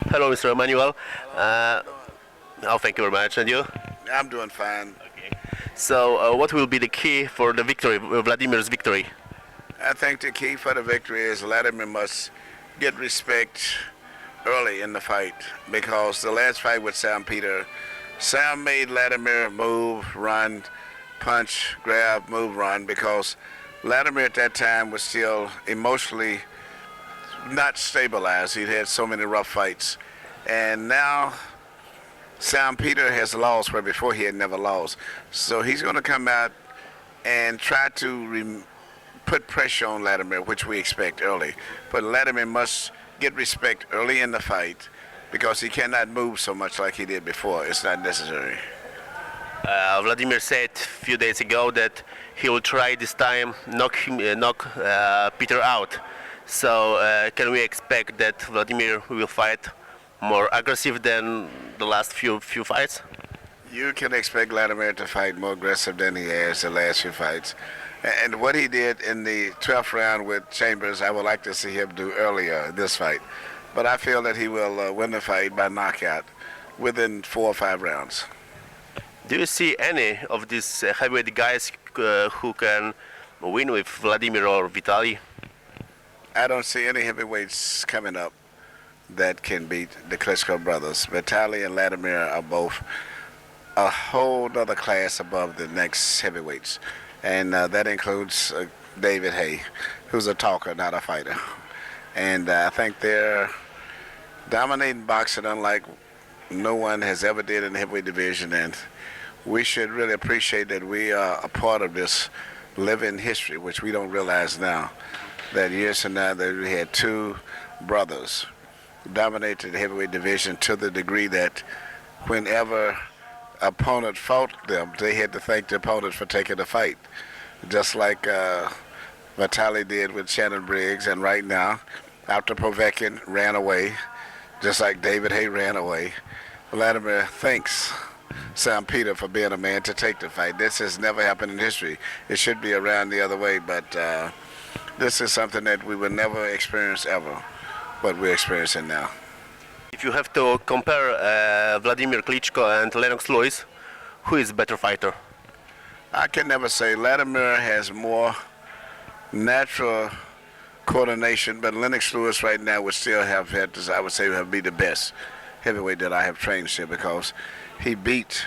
Hello, Mr. Emanuel. Oh, thank you very much. And you? I'm doing fine. So, what will be the key for the victory, Vladimir's victory? I think the key for the victory is Vladimir must get respect early in the fight because the last fight with Sam Peter, Sam made Vladimir move, run, punch, grab, move, run because Vladimir at that time was still emotionally not stabilized. He'd had so many rough fights. And now Sam Peter has lost where before he had never lost. So he's going to come out and try to put pressure on Vladimir, which we expect early. But Vladimir must get respect early in the fight because he cannot move so much like he did before. It's not necessary. Vladimir said a few days ago that he will try this time knock Peter out. So can we expect that Vladimir will fight more aggressive than the last few fights? You can expect Vladimir to fight more aggressive than he has the last few fights. And what he did in the 12th round with Chambers, I would like to see him do earlier in this fight. But I feel that he will win the fight by knockout within 4 or 5 rounds. Do you see any of these heavyweight guys who can win with Vladimir or Vitaly? I don't see any heavyweights coming up that can beat the Klitschko brothers. Vitaly and Vladimir are both a whole other class above the next heavyweights. And that includes David Haye, who's a talker, not a fighter. And I think they're dominating boxing unlike no one has ever did in the heavyweight division. And we should really appreciate that we are a part of this living history, which we don't realize now. That years from now that we had 2 brothers dominated the heavyweight division to the degree that whenever opponent fought them, they had to thank the opponent for taking the fight. Just like Vitaly did with Shannon Briggs, and right now, after Povetkin ran away, just like David Haye ran away, Vladimir thanks Sam Peter for being a man to take the fight. This has never happened in history. It should be around the other way, but this is something that we will never experience ever, what we're experiencing now. If you have to compare Vladimir Klitschko and Lennox Lewis, who is better fighter? I can never say. Vladimir has more natural coordination, but Lennox Lewis right now would still have had to, I would say, have be the best heavyweight that I have trained here because he beat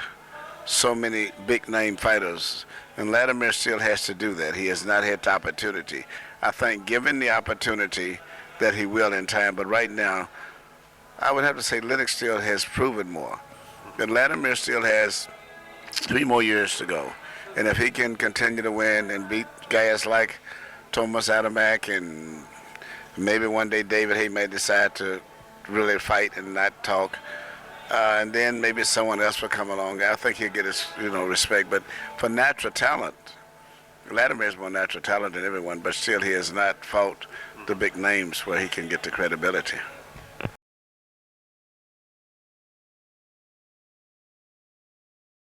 so many big name fighters, and Vladimir still has to do that. He has not had the opportunity. I think given the opportunity that he will in time, but right now I would have to say Lennox still has proven more. But Vladimir still has 3 more years to go. And if he can continue to win and beat guys like Thomas Adamek, and maybe one day David Haye may decide to really fight and not talk, and then maybe someone else will come along, I think he'll get his respect. But for natural talent, Vladimir is more natural talent than everyone, but still he has not fought the big names where he can get the credibility.